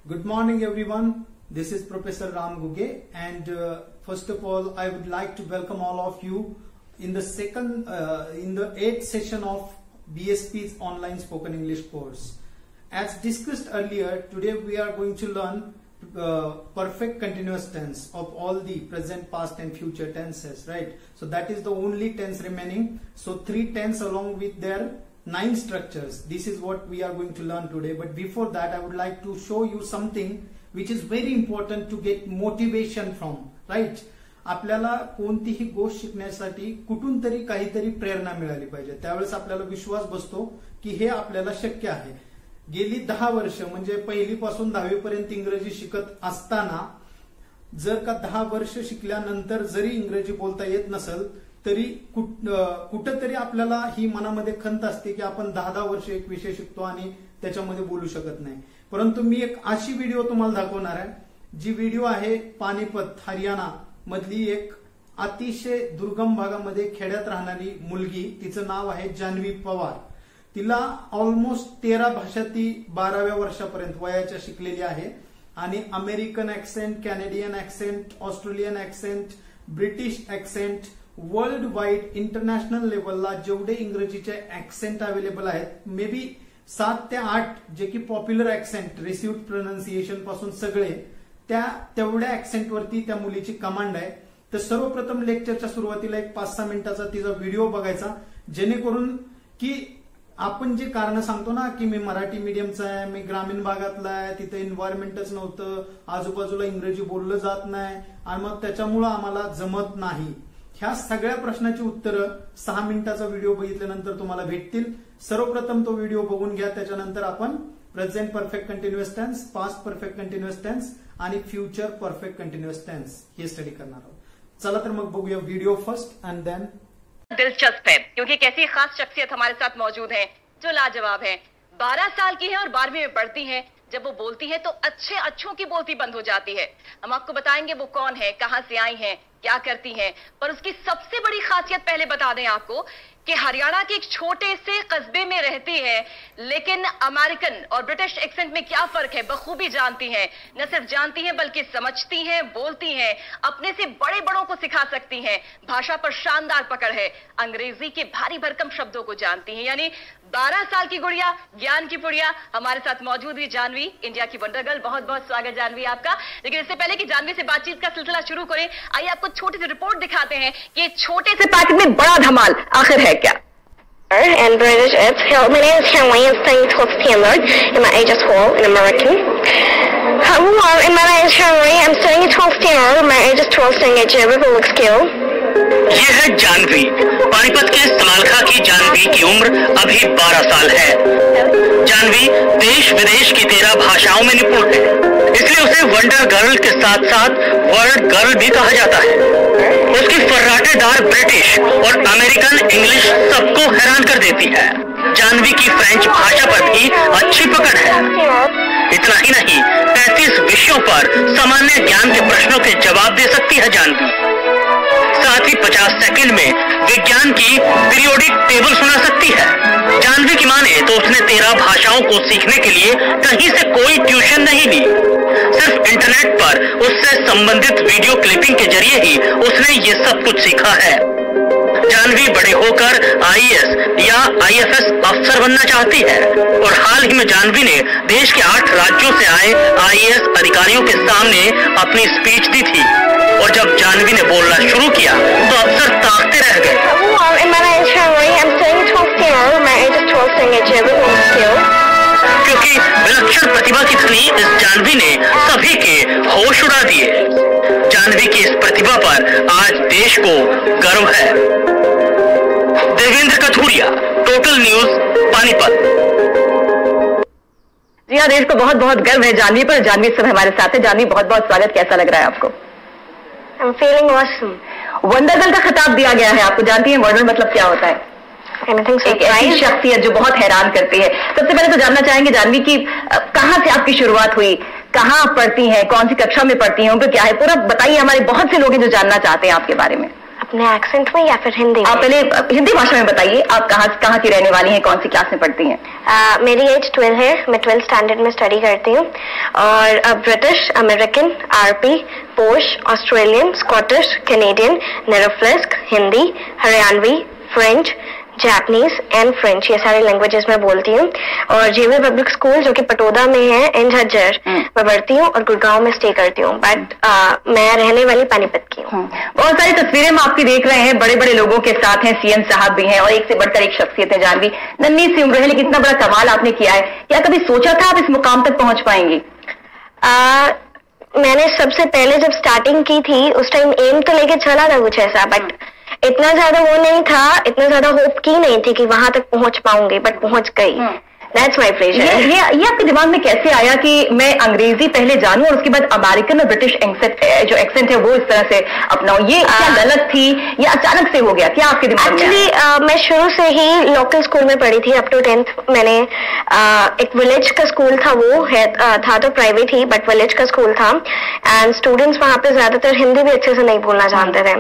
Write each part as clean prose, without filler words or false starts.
Good morning everyone. This is Professor Ram Guge, and first of all I would like to welcome all of you in the eighth session of BSP's online spoken English course. As discussed earlier, today we are going to learn perfect continuous tense of all the present, past and future tenses, right? So that is the only tense remaining. So 3 tense along with their 9 structures. This is what we are going to learn today. But before that, I would like to show you something which is very important to get motivation from, right? आपल्याला कोणतीही गोष्ट शिकण्यासाठी कुठून तरी काहीतरी प्रेरणा मिळाली पाहिजे. त्यावेळेस आपल्याला विश्वास बसतो की हे आपल्याला शक्य आहे. गेली 10 वर्ष म्हणजे पहिलीपासून 10वी पर्यंत इंग्रजी शिकत असताना जर का 10 वर्ष शिकल्यानंतर जरी इंग्रजी बोलता येत नसेल तरी कुठेतरी आपल्याला ही मनामध्ये खंत असते की आपण 10 वर्ष एक विषय शिकतो आणि त्याच्यामध्ये बोलू शकत नाही. परंतु मी एक अशी व्हिडिओ तुम्हाला दाखवणार आहे जी व्हिडिओ आहे पानिपत हरियाणा मधली एक अतिशय दुर्गम भागामध्ये खेड्यात राहणारी मुलगी. तिचं नाव आहे जान्हवी पवार. तिला ऑलमोस्ट 13 भाषा ती 12व्या वर्षापर्यंत वयाच्या शिकलेली आहे आणि American accent, Canadian accent, Australian accent, British accent, world wide international लेवलला जेवढे इंग्रजीचे ऍक्सेंट अवेलेबल आहेत मे बी 7 ते 8 जे की पॉप्युलर ऍक्सेंट, रिसिव्ड प्रोनाउन्सिएशन पासून सगळे तेवढ्या ऍक्सेंट वरती त्या मुलीची कमांड आहे. तर सर्वप्रथम लेक्चरच्या सुरुवातीला एक 5-6 मिनिटाचा तिचा व्हिडिओ बघायचा, जेणेकरून की आपण जे कारण सांगतो ना की मी मराठी मीडियमचा आहे, मी ग्रामीण भागातला आहे, तिथे एन्व्हायरमेंटच नव्हतं, आजूबाजूला इंग्रजी बोललं जात नाही आणि मग त्याच्यामुळं आम्हाला जमत नाही, ह्या सगळ्या प्रश्नाची उत्तरं 6 मिनिटाचा व्हिडिओ बघितल्यानंतर तुम्हाला भेटतील. सर्वप्रथम तो व्हिडिओ बघून घ्या, त्याच्यानंतर आपण present perfect continuous tense, past perfect continuous tense आणि फ्युचर परफेक्ट कंटिन्युअस टेन्स हे स्टडी करणार आहोत. चला तर मग बघूया व्हिडिओ फर्स्ट एंड देन. दिलचस्प है क्योंकि एक ऐसी खास शख्सियत हमारे साथ मौजूद है जो लाजवाब है. 12 साल की है और 12वीं में पढ़ती है. जब वो बोलती है तो अच्छों की बोलती बंद हो जाती है. हम आपको बताएंगे वो कौन है, कहां से आई है, क्या करती हैं, पर उसकी सबसे बड़ी खासियत पहले बता दें आपको कि हरियाणा के एक छोटे से कस्बे में रहती है, लेकिन अमेरिकन और ब्रिटिश एक्सेंट में क्या फर्क है बखूबी जानती हैं. न सिर्फ जानती हैं बल्कि समझती हैं, बोलती हैं, अपने से बड़े बड़ों को सिखा सकती हैं. भाषा पर शानदार पकड़ है, अंग्रेजी के भारी भरकम शब्दों को जानती हैं. यानी 12 साल की गुड़िया, ज्ञान की पुड़िया हमारे साथ मौजूद हुई जानवी, इंडिया की वंडर गर्ल. बहुत बहुत स्वागत जानवी आपका. लेकिन इससे पहले कि जानवी से बातचीत का सिलसिला शुरू करें, आइए आपको छोटी सी रिपोर्ट दिखाते हैं कि छोटे से पैकेट में बड़ा धमाल आखिर है क्या. And British it's my name is Henry. I'm studying 12th standard and my age is 12 and American. Hello, and my name is Henry. I'm studying 12th standard. My age is 12, studying at German Public School. ये है जानवी. पानीपत के इस्तेमालखा की जानवी की उम्र अभी 12 साल है. जानवी देश विदेश की 13 भाषाओं में निपुण है, इसलिए उसे वंडर गर्ल के साथ साथ वर्ल्ड गर्ल भी कहा जाता है. उसकी फर्राटेदार ब्रिटिश और अमेरिकन इंग्लिश सबको हैरान कर देती है. जानवी की फ्रेंच भाषा पर भी अच्छी पकड़ है. इतना ही नहीं, 35 विषयों पर सामान्य ज्ञान के प्रश्नों के जवाब दे सकती है जानवी. साथ ही 50 सेकंड में विज्ञान की पीरियोडिक टेबल सुना सकती है. जानवी की माने तो उसने 13 भाषाओं को सीखने के लिए कहीं से कोई ट्यूशन नहीं ली. सिर्फ इंटरनेट पर उससे संबंधित वीडियो क्लिपिंग के जरिए ही उसने ये सब कुछ सीखा है. जानवी बड़े होकर IAS या IFS अफसर बनना चाहती है और हाल ही में जानवी ने देश के 8 राज्यों से आए IAS अधिकारियों के सामने अपनी स्पीच दी थी. और जब जानवी ने बोलना शुरू किया तो अफसर ताकते रह गए. क्योंकि विलक्षण प्रतिभा की धनी इस जानवी ने सभी के होश उड़ा दिए. जानवी की इस प्रतिभा पर आज देश को गर्व है. Devendra Kathuria, total news, Panipat. जी हाँ, देश को बहुत बहुत गर्व है जानवी पर. जानवी सब हमारे साथ है. जानवी बहुत बहुत स्वागत. कैसा लग रहा है आपको? I'm feeling awesome. Wonder girl का खिताब दिया गया है आपको. जानती हैं वंडर मतलब क्या होता है? एक ऐसी शख्सियत जो बहुत हैरान करती है. सबसे पहले तो जानना चाहेंगे जानवी की कहाँ से आपकी शुरुआत हुई, कहाँ पढ़ती हैं, कौन सी कक्षा में पढ़ती हैं, उनका क्या है, पूरा बताइए. हमारे बहुत से लोग हैं जो जानना चाहते हैं आपके बारे में. अपने एक्सेंट में या फिर हिंदी में? आप पहले हिंदी भाषा में बताइए, आप कहाँ की रहने वाली हैं, कौन सी क्लास में पढ़ती हैं? मेरी एज 12 है, मैं 12th स्टैंडर्ड में स्टडी करती हूँ और British, American, RP, posh, Australian, Scottish, Canadian, नेरोफ्लेस्क, Hindi, Haryanvi, French, Japanese and French, ये सारी लैंग्वेजेस मैं बोलती हूँ। और जेवी पब्लिक स्कूल जो कि पटोदा में है, इन झज्जर मैं पढ़ती हूँ और गुड़गांव में स्टे करती हूँ, बट मैं रहने वाली पानीपत की हूँ। बहुत सारी तस्वीरें हम आपकी देख रहे हैं, बड़े बड़े लोगों के साथ हैं, सीएम साहब भी हैं और एक से बढ़कर एक शख्सियत है जानवी। नन्ही सी उम्र है लेकिन इतना बड़ा कमाल आपने किया है, क्या कभी सोचा था आप इस मुकाम तक पहुंच पाएंगी? मैंने सबसे पहले जब स्टार्टिंग की थी उस टाइम एम तो लेके चला था कुछ ऐसा, बट इतना ज्यादा वो नहीं था, इतना ज्यादा होप की नहीं थी कि वहां तक पहुंच पाऊंगी, बट पहुंच गई। That's my pleasure. ये आपके दिमाग में कैसे आया कि मैं अंग्रेजी पहले जानूं और उसके बाद अमेरिकन और ब्रिटिश जो एक्सेंट है वो इस तरह से अपनाऊं? ये क्या गलत थी या अचानक से हो गया, क्या आपके दिमाग में? एक्चुअली मैं शुरू से ही लोकल स्कूल में पढ़ी थी अप टू 10th। मैंने एक विलेज का स्कूल था, वो है था तो प्राइवेट ही, बट विलेज का स्कूल था एंड स्टूडेंट्स वहाँ पे ज्यादातर हिंदी भी अच्छे से नहीं बोलना जानते थे।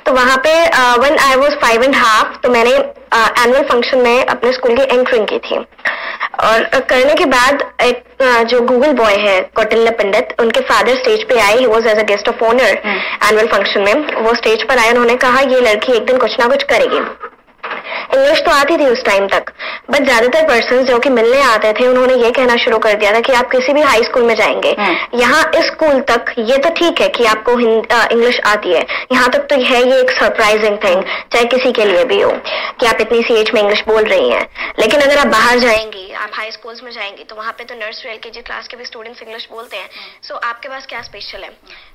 तो वहाँ पे when I was 5 and half तो मैंने एनुअल फंक्शन में अपने स्कूल की एंकरिंग की थी और करने के बाद एक जो गूगल बॉय है कौटिल्य पंडित, उनके फादर स्टेज पे आए, he was as a guest of honour annual function में। वो स्टेज पर आए, उन्होंने कहा ये लड़की एक दिन कुछ ना कुछ करेगी। इंग्लिश तो आती थी उस टाइम तक, बट ज्यादातर पर्सन जो कि मिलने आते थे उन्होंने ये कहना शुरू कर दिया था कि आप किसी भी हाई स्कूल में जाएंगे, यहाँ इस स्कूल तक ये तो ठीक है कि आपको इंग्लिश आती है, यहाँ तक तो है ये एक सरप्राइजिंग थिंग, चाहे किसी के लिए भी हो कि आप इतनी सी एज में इंग्लिश बोल रही हैं। लेकिन अगर आप बाहर जाएंगी, आप हाई स्कूल्स में जाएंगी, तो वहाँ पे तो नर्सरी LKG क्लास के भी स्टूडेंट्स इंग्लिश बोलते हैं। सो आपके पास क्या स्पेशल है?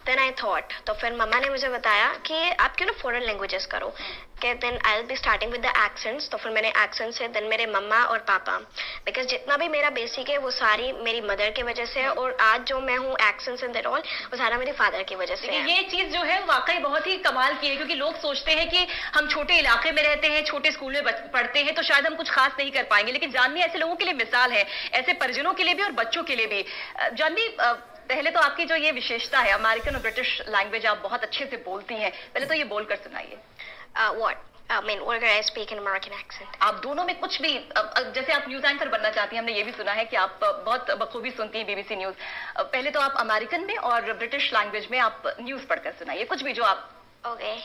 देन आई थॉट, तो फिर मम्मा ने मुझे बताया कि आप क्यों ना फॉरेन लैंग्वेजेस करो, कि then I will be starting with the accents. तो फिर मैंने एक्सेंट से, देन मेरे मम्मा और पापा, बिकॉज जितना भी मेरा बेसिक है वो सारी मेरी मदर की वजह से है, और आज जो मैं हूँ एक्सेंट्स एंड दैट ऑल वो सारा मेरे फादर की वजह से है। ये चीज जो है वाकई बहुत ही कमाल की है, क्योंकि लोग सोचते हैं कि हम छोटे इलाके में रहते हैं, छोटे स्कूल में पढ़ते हैं, तो शायद हम कुछ खास नहीं कर पाएंगे, लेकिन जानवी ऐसे लोगों के लिए मिसाल है, ऐसे परिजनों के लिए भी और बच्चों के लिए भी। जानवी, पहले तो आपकी जो ये विशेषता है, अमेरिकन और ब्रिटिश लैंग्वेज आप बहुत अच्छे से बोलती हैं, पहले तो ये बोलकर सुनाइए। What can I speak in American accent? आप दोनों में कुछ भी, जैसे आप न्यूज एंकर बनना चाहती हैं, हमने ये भी सुना है कि आप बहुत बखूबी सुनती हैं BBC न्यूज। पहले तो आप अमेरिकन में और ब्रिटिश लैंग्वेज में आप न्यूज पढ़कर सुनाइए, कुछ भी जो आप। Okay.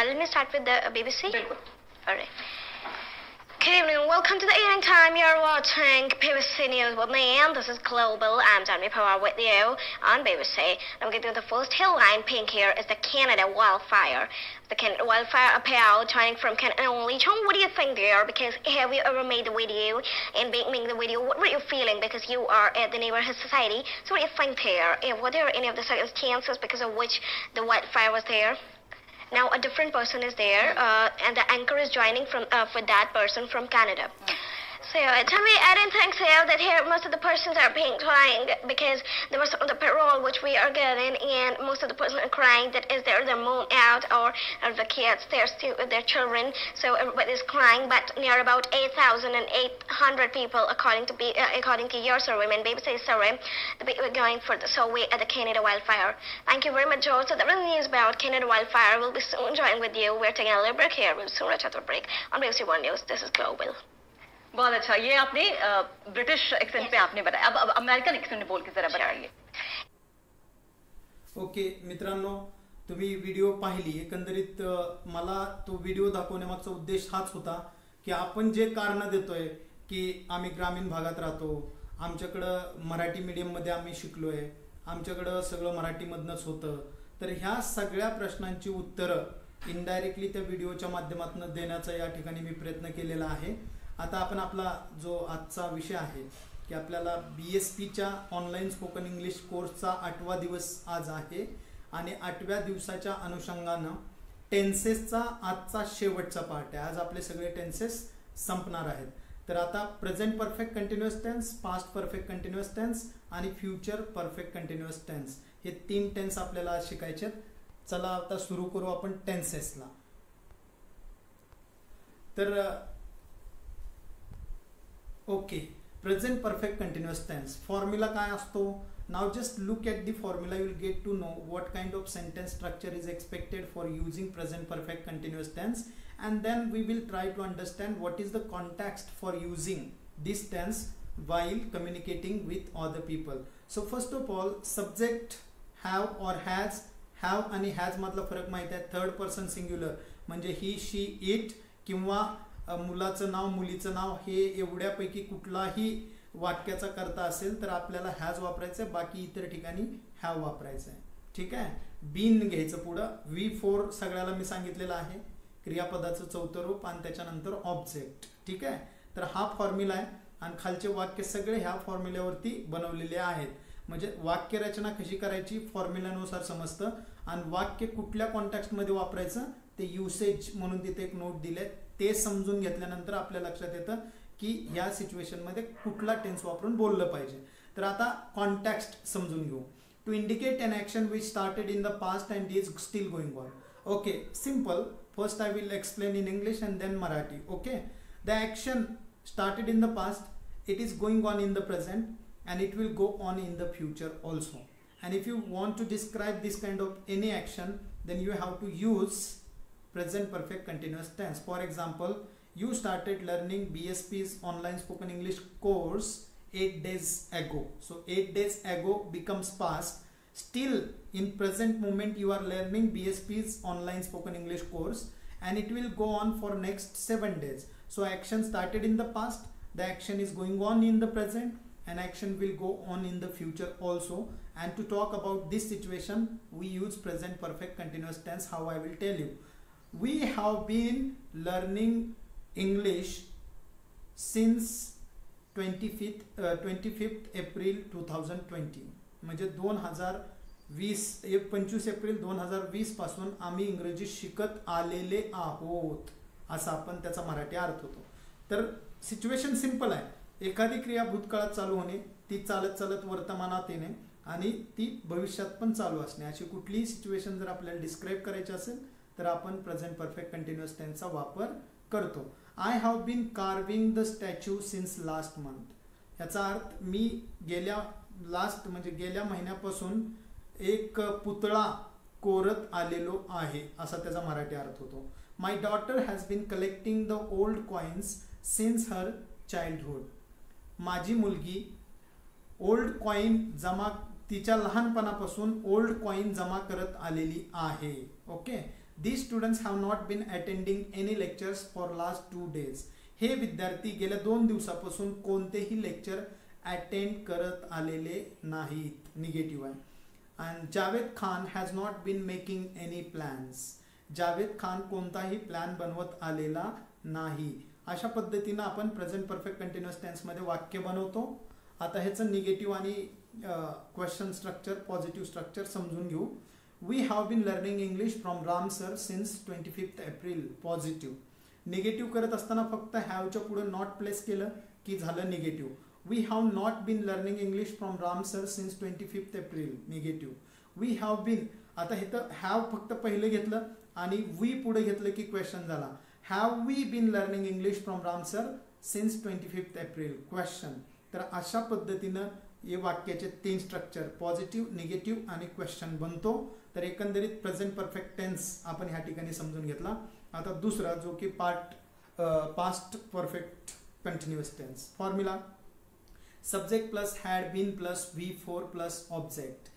Let me start with the BBC. बिल्कुल। All right. Good evening, welcome to the evening time. You're watching BBC News with me, and this is Global. I'm Janvi Pawar with you on BBC. I'm getting to the first headline. Pink here is the Canada wildfire. The Canada wildfire appeal joining from Canada only. John, what do you think there? Because have you ever made a video and making the video, what were you feeling? Because you are at the neighborhood society. So what do you think there? Were there any of the circumstances because of which the wildfire was there? Now a different person is there, and the anchor is joining from for that person from Canada. So tell me, I didn't think so that here most of the persons are being crying because there was the parole which we are getting, and most of the persons are crying that is their mom out or the kids, their children. So everybody is crying, but near about 8,800 people according to your survey, and BBC survey, the people going for the survey at the Canada wildfire. Thank you very much, Joe. So the real news about Canada wildfire will be soon joining with you. We're taking a little break here. We'll soon return to the break on BBC One News. This is Global. बहुत अच्छा, ये आपने British accent पे आपने बताया, अब American accent में बोल के जरा बताइए। ओके मित्रांनो, तुम्ही व्हिडिओ पाहिली, एकंदरीत मला तो व्हिडिओ दाखवण्यामागचा उद्देश हाच होता की आपण जे कारण देतोय की आम्ही ग्रामीण भागात राहतो, आमच्याकडं मराठी मीडियममध्ये आम्ही शिकलोय, आमच्याकडं सगळं मराठीमधनंच होतं, तर ह्या सगळ्या प्रश्नांची उत्तरं इनडायरेक्टली त्या व्हिडिओच्या माध्यमातून देण्याचा या ठिकाणी मी प्रयत्न केलेला आहे। आता आपण आपला जो आजचा विषय आहे की आपल्याला BSPच्या ऑनलाईन स्पोकन इंग्लिश कोर्सचा 8वा दिवस आज आहे आणि 8व्या दिवसाच्या अनुषंगानं टेन्सेसचा आजचा शेवटचा पार्ट आहे। आज आपले सगळे टेन्सेस संपणार आहेत। तर आता present perfect continuous tense, past perfect continuous tense आणि फ्युचर परफेक्ट कंटिन्युअस टेन्स हे 3 टेन्स आपल्याला शिकायचे आहेत। चला आता सुरू करू आपण टेन्सेसला। तर okay, present perfect continuous tense formula काय असतो. Now just look at the formula, you will get to know what kind of sentence structure is expected for using present perfect continuous tense, and then we will try to understand what is the context for using this tense while communicating with other people. So first of all, subject have or has. have आणि has मधला फरक माहित आहे. Third person singular म्हणजे ही शी it किंवा मुलाचं नाव मुलीचं नाव हे एवढ्यापैकी कुठलाही वाक्याचा करता असेल तर आपल्याला हॅज वापरायचं आहे, बाकी इतर ठिकाणी हॅव वापरायचं आहे. ठीक आहे. बीन घ्यायचं पुढं. V4 सगळ्याला मी सांगितलेलं आहे, क्रियापदाचं चौथं रूप आणि त्याच्यानंतर ऑब्जेक्ट. ठीक आहे. तर हा फॉर्म्युला आहे आणि खालचे वाक्य सगळे ह्या फॉर्म्युल्यावरती बनवलेले आहेत. म्हणजे वाक्यरचना कशी करायची फॉर्म्युल्यानुसार समजतं आणि वाक्य कुठल्या कॉन्टेक्स्टमध्ये वापरायचं ते युसेज म्हणून तिथे एक नोट दिले, ते समजून घेतल्यानंतर आपल्या लक्षात येतं की ह्या सिच्युएशनमध्ये कुठला टेन्स वापरून बोललं पाहिजे. तर आता कॉन्टेक्स्ट समजून घेऊ. To indicate an action which started in the past and is still going on. Okay, simple. First I will explain in English and then Marathi. Okay, the action started in the past, it is going on in the present, and it will go on in the future also. And if you want to describe this kind of any action, then you have to use present perfect continuous tense. For example, you started learning BSP's online spoken English course 8 days ago. So 8 days ago becomes past. Still in present moment you are learning BSP's online spoken English course and it will go on for next 7 days. So action started in the past, the action is going on in the present, and action will go on in the future also. And to talk about this situation we use present perfect continuous tense. How I will tell you. We have been learning English since 25th April 2020. म्हणजे 25 April 2020 पासून आम्ही इंग्रजी शिकत आलेले आहोत, असा आपण त्याचा मराठी अर्थ होतो. तर सिच्युएशन सिंपल आहे. एखादी क्रिया भूतकाळात चालू होणे, ती चालत चालत वर्तमानात येणे आणि ती भविष्यात पण चालू असणे, अशी कुठलीही सिच्युएशन जर आपल्याला डिस्क्राईब करायची असेल तर आपण प्रेझेंट परफेक्ट कंटिन्युअस टेन्सचा वापर करतो. I have been carving the statue since last month. याचा अर्थ मी गेल्या महिन्यापासून एक पुतळा कोरत आलेलो आहे, असा त्याचा मराठी अर्थ होतो. My daughter has been collecting the old coins since her childhood. माझी मुलगी ओल्ड कॉइन जमा तिच्या लहानपणापासून ओल्ड कॉइन जमा करत आलेली आहे. Okay. These students have not been attending any lectures for last 2 days. हे विद्यार्थी गेल्या 2 दिवसापासून कोणतेही लेक्चर अटेंड करत आलेले नाहीत. निगेटिव्ह आहे. And Javed Khan has not been making any plans. Javed Khan कोणताही प्लॅन बनवत आलेला नाही. अशा पद्धतीने आपण प्रेझेंट परफेक्ट कंटिन्युअस टेन्स मध्ये वाक्य बनवतो. आता ह्याचं निगेटिव्ह आणि क्वेश्चन स्ट्रक्चर, पॉझिटिव्ह स्ट्रक्चर समजून घेऊ. We have been learning English from Ram sir since 25th April. Positive. Negative करत असताना फक्त हॅवच्या पुढे नॉट प्लेस केलं की झालं negative. We have not been learning English from Ram sir since 25th April. Negative. We have been. आता हे तर हॅव फक्त पहिले घेतलं आणि वी पुढे घेतलं की क्वेश्चन झाला. Have we been learning English from Ram sir since 25th April? Question. तर अशा पद्धतीनं हे वाक्याचे 3 स्ट्रक्चर पॉझिटिव्ह, निगेटिव्ह आणि क्वेश्चन बनतो. तर एकंदरीत प्रेझेंट परफेक्ट टेन्स आपण ह्या ठिकाणी समजून घेतला. आता दुसरा जो की past perfect continuous tense. Formula subject plus had been plus V4 plus object.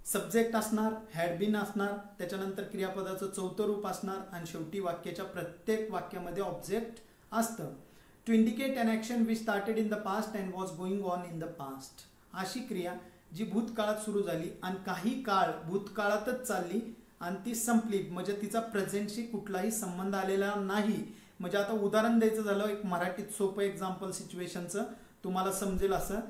Subject असणार, हॅड बीन असणार, त्याच्यानंतर क्रियापदाचं चौथं रूप असणार आणि शेवटी वाक्याच्या प्रत्येक वाक्यामध्ये ऑब्जेक्ट असतं. To indicate an action which started in the past and was going on in the past. अशी क्रिया जी भूतकाळात सुरू झाली आणि काही काळ भूतकाळातच चालली आणि ती संपली, म्हणजे तिचा प्रेझेंटशी कुठलाही संबंध आलेला नाही. म्हणजे आता उदाहरण द्यायचं झालं एक मराठीत सोपं एक्झाम्पल सिच्युएशनचं तुम्हाला समजेल असं.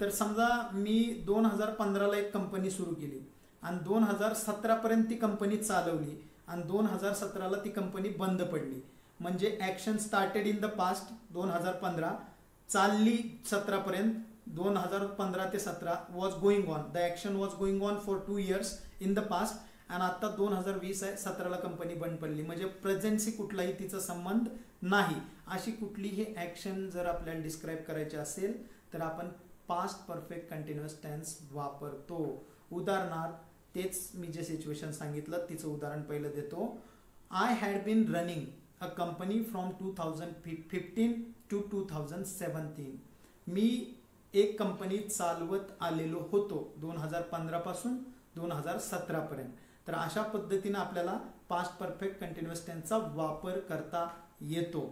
तर समजा मी 2015ला एक कंपनी सुरू केली आणि 2017 पर्यंत ती कंपनी चालवली आणि 2017ला ती कंपनी बंद पडली. म्हणजे action started in the past 2015, चालली 17 पर्यंत, 2015 ते 17 was going on. The action was going on for 2 years in the past आणि आता 2020 आहे, 17ला कंपनी बंद पडली, म्हणजे प्रेझेंटशी कुठलाही तिचा संबंध नाही. अशी कुठलीही ऍक्शन जर आपल्याला डिस्क्राईब करायची असेल तर आपण पास्ट परफेक्ट कंटिन्युअस टेन्स वापरतो. उदाहरणार्थ तेच मी जे सिच्युएशन सांगितलं तिचं उदाहरण पहिलं देतो. I had been running a company from 2015 to 2017. मी एक कंपनी चालवत आलेलो होतो 2015 पासून 2017 पर्यंत. तर अशा पद्धतीने आपल्याला पास्ट परफेक्ट कंटिन्युअस टेन्सचा वापर करता येतो.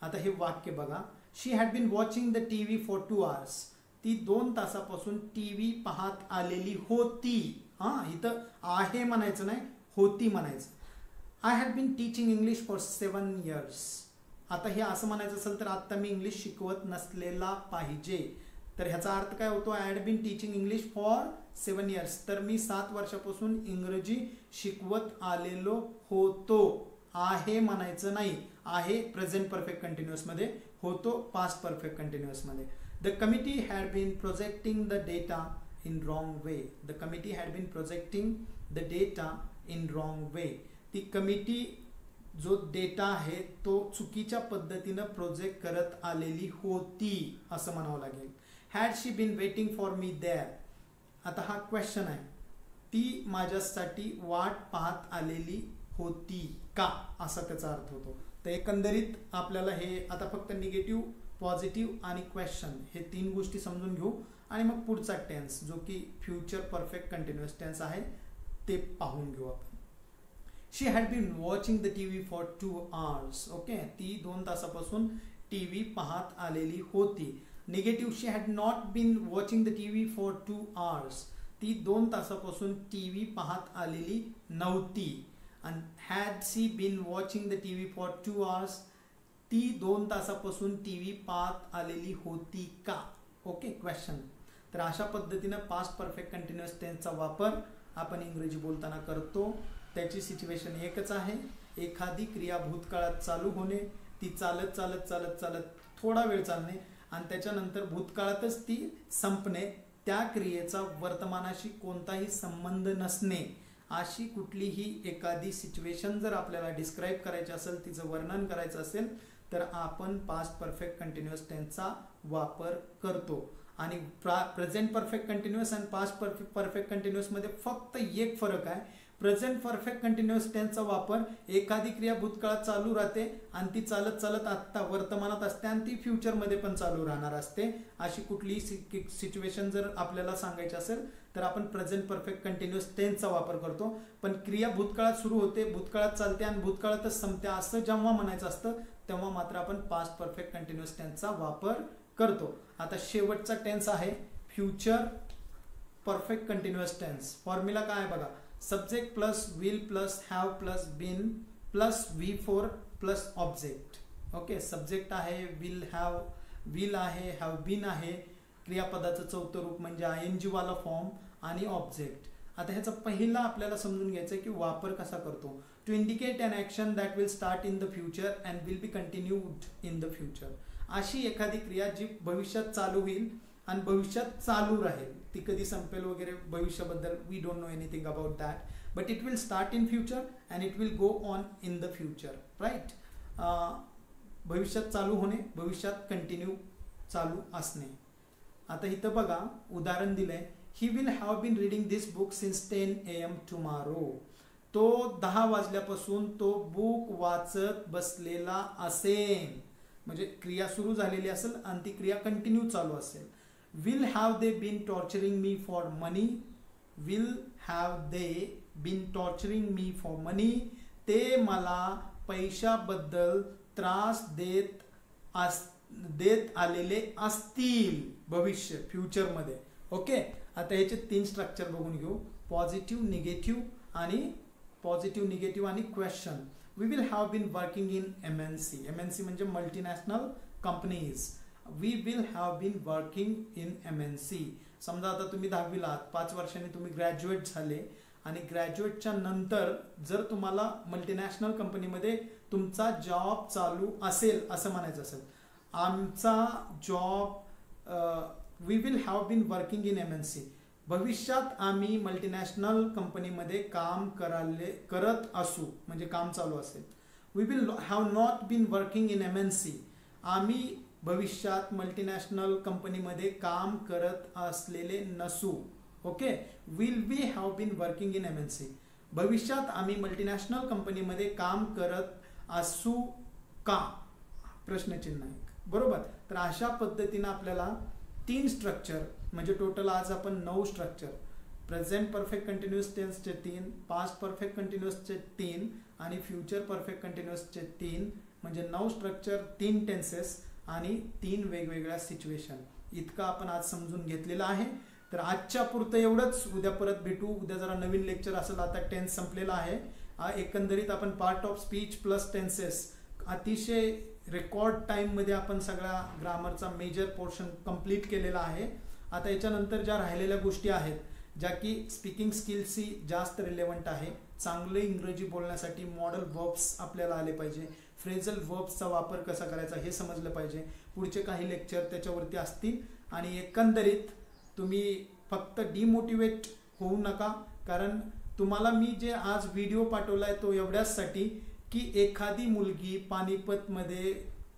आता हे वाक्य बघा. She had been watching the TV for 2 hours. ती 2 तासापासून टीव्ही पाहत आलेली होती. इथं आहे म्हणायचं नाही, होती म्हणायचं. I had been teaching English for 7 years. आता हे असं म्हणायचं असेल तर आता मी इंग्लिश शिकवत नसलेला पाहिजे. तर ह्याचा अर्थ काय होतो? I had been teaching English for 7 years. तर मी 7 वर्षापासून इंग्रजी शिकवत आलेलो होतो. आहे म्हणायचं नाही. आहे प्रेझेंट परफेक्ट कंटिन्युअस मध्ये, होतो पास्ट परफेक्ट कंटिन्युअस मध्ये. The committee had been projecting the data in wrong way. The committee had been projecting the data in wrong way. ती कमिटी जो डेटा आहे तो चुकीच्या पद्धतीनं प्रोजेक्ट करत आलेली होती असं म्हणावं लागेल. Had she been waiting for me there. आता हा क्वेश्चन आहे. ती माझ्यासाठी वाट पाहत आलेली होती का, असा त्याचा अर्थ होतो. तर एकंदरीत आपल्याला हे आता फक्त निगेटिव्ह, पॉझिटिव्ह आणि क्वेश्चन हे 3 गोष्टी समजून घेऊ आणि मग पुढचा टेन्स जो की फ्युचर परफेक्ट कंटिन्युअस टेन्स आहे ते पाहून घेऊ आपण. She had been watching the TV for 2 hours. Okay, ती 2 तासापासून टीव्ही पाहत आलेली होती. Negative, she had not been watching the TV for 2 hours. ती 2 तासापासून टीव्ही पाहत आलेली नव्हती. आणि had she been watching the TV for 2 hours. ती 2 तासापासून टीव्ही पाहत आलेली होती का. Okay, question. तर अशा पद्धतीनं पास्ट परफेक्ट कंटिन्युअस टेन्सचा वापर आपण इंग्रजी बोलताना करतो. त्याची सिच्युएशन एकच आहे. एखादी क्रिया भूतकाळात चालू होणे, ती चालत चालत चालत चालत थोडा वेळ चालणे आणि त्याच्यानंतर भूतकाळातच ती संपणे. त्या क्रियेचा वर्तमानाशी कोणताही संबंध नसणे. अशी कुठलीही एखादी सिच्युएशन जर आपल्याला डिस्क्राईब करायची असेल, तिचं वर्णन करायचं असेल तर आपण पास्ट परफेक्ट कंटिन्युअस टेन्सचा वापर करतो. आणि प्रेझेंट परफेक्ट कंटिन्युअस आणि पास्ट परफेक्ट कंटिन्युअस मध्ये फक्त एक फरक आहे. प्रेझेंट परफेक्ट कंटिन्युअस टेन्सचा वापर एखादी क्रिया भूतकाळात चालू राहते आणि ती चालत चालत आत्ता वर्तमानात असते आणि ती फ्युचरमध्ये पण चालू राहणार असते. अशी कुठलीही सिच्युएशन जर आपल्याला सांगायची असेल तर आपण प्रेझेंट परफेक्ट कंटिन्युअस टेन्सचा वापर करतो. पण क्रिया भूतकाळात सुरू होते, भूतकाळात चालते आणि भूतकाळातच संपते असं जेव्हा म्हणायचं असतं तेव्हा मात्र आपण पास्ट परफेक्ट कंटिन्युअस टेन्सचा वापर करतो. आता शेवटचा टेन्स आहे future perfect continuous tense. Formula काय आहे बघा. Subject plus will plus have plus been plus V4 plus object. Okay, subject आहे, विल आहे, हॅव बीन आहे, क्रियापदाचं चौथं रूप म्हणजे ING वाला फॉर्म आणि ऑब्जेक्ट. आता ह्याचा पहिला आपल्याला समजून घ्यायचं की वापर कसा करतो. To indicate an action that will start in the future and will be continued in the future. अशी एखादी क्रिया जी भविष्यात चालू होईल आणि भविष्यात चालू राहील. ती कधी संपेल वगैरे भविष्याबद्दल we don't know anything about that, but it will start in future and it will go on in the future. Right, भविष्यात चालू होणे, भविष्यात कंटिन्यू चालू असणे. आता इथं बघा उदाहरण दिलंय. He will have been reading this book since 10 AM tomorrow. तो 10 वाजल्यापासून तो बुक वाचत बसलेला असेल. म्हणजे क्रिया सुरू झालेली असेल आणि ती क्रिया कंटिन्यू चालू असेल. Will have they been torturing me for money. Will have they been torturing me for money. ते मला पैशाबद्दल त्रास देत आलेले असतील भविष्य फ्युचरमध्ये. ओके, आता याचे 3 स्ट्रक्चर बघून घेऊ. पॉझिटिव्ह, निगेटिव्ह आणि question. We will have been working in MNC. MNC म्हणजे multinational companies. We will have been working in MNC. समजा आता तुम्ही 10वीला आहात, 5 वर्षांनी तुम्ही ग्रॅज्युएट झाले आणि ग्रॅज्युएटच्या नंतर जर तुम्हाला मल्टीनॅशनल कंपनीमध्ये तुमचा जॉब चालू असेल असं म्हणायचं असेल. आमचा job we will have been working in MNC. भविष्यात आम्ही मल्टीनॅशनल कंपनीमध्ये काम करत असू, म्हणजे काम चालू असेल. We will have not been working in MNC. आम्ही भविष्यात मल्टीनॅशनल कंपनीमध्ये काम करत असलेले नसू. Okay, will we have been working in MNC. भविष्यात आम्ही मल्टीनॅशनल कंपनीमध्ये काम करत असू का, प्रश्नचिन्ह आहे. बरोबर. तर अशा पद्धतीने आपल्याला 3 स्ट्रक्चर, म्हणजे टोटल आज आपण 9 स्ट्रक्चर, प्रेझेंट परफेक्ट कंटिन्युअस टेन्सचे 3, पास्ट परफेक्ट कंटिन्युअसचे 3 आणि फ्युचर परफेक्ट कंटिन्युअसचे 3, म्हणजे 9 स्ट्रक्चर, 3 टेन्सेस आणि 3 वेगवेगळ्या सिच्युएशन, इतकं आपण आज समजून घेतलेलं आहे. तर आजच्या पुरतं एवढंच. उद्या परत भेटू. उद्या जरा नवीन लेक्चर असेल. आता टेन्स संपलेला आहे. एकंदरीत आपण part of speech plus tenses अतिशय रेकॉर्ड टाईममध्ये आपण सगळा ग्रामरचा मेजर पोर्शन कंप्लीट केलेला आहे. आता याच्यानंतर ज्या राहिलेल्या गोष्टी आहेत, ज्या की स्पीकिंग स्किल्सशी जास्त रिलेव्हंट आहे. चांगले इंग्रजी बोलण्यासाठी मॉडल वर्ब्स आपल्याला आले पाहिजे, फ्रेझल वर्ब्सचा वापर कसा करायचा हे समजलं पाहिजे. पुढचे काही लेक्चर त्याच्यावरती असतील. आणि एकंदरीत तुम्ही फक्त डिमोटिवेट होऊ नका, कारण तुम्हाला मी जे आज व्हिडिओ पाठवला आहे तो एवढ्याचसाठी की एखादी मुलगी पानिपतमध्ये,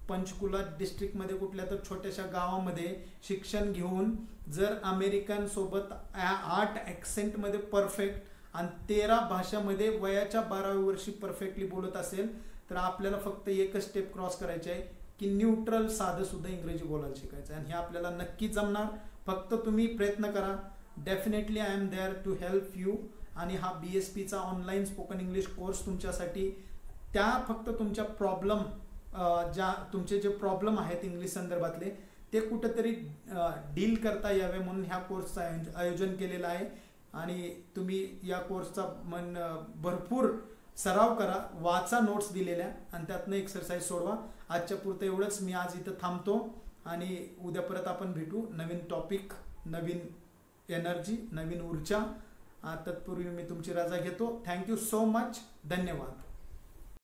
पंचकुला डिस्ट्रिक्टमध्ये कुठल्या तर छोट्याशा गावामध्ये शिक्षण घेऊन जर अमेरिकन सोबत 8 ॲक्सेंटमध्ये परफेक्ट आणि 13 भाषामध्ये वयाच्या 12व्या वर्षी परफेक्टली बोलत असेल, तर आपल्याला फक्त एकच स्टेप क्रॉस करायची आहे की न्यूट्रल साधं सुद्धा इंग्रजी बोलायला शिकायचं आहे. आणि हे आपल्याला नक्की जमणार. फक्त तुम्ही प्रयत्न करा. Definitely I am there to help you. आणि हा BSPचा ऑनलाईन स्पोकन इंग्लिश कोर्स तुमच्यासाठी, त्या फक्त तुमच्या प्रॉब्लेम, ज्या तुमचे जे प्रॉब्लेम आहेत इंग्लिश संदर्भातले, ते कुठंतरी डील करता यावे म्हणून ह्या कोर्सचं आयोजन केलेलं आहे. आणि तुम्ही या कोर्सचा भरपूर सराव करा, वाचा नोट्स दिलेल्या आणि त्यातनं एक्सरसाइज सोडवा. आजच्या पुरतं एवढंच. मी आज इथं थांबतो आणि उद्या परत आपण भेटू. नवीन टॉपिक, नवीन एनर्जी, नवीन ऊर्जा. तत्पूर्वी मी तुमची रजा घेतो. Thank you so much. धन्यवाद.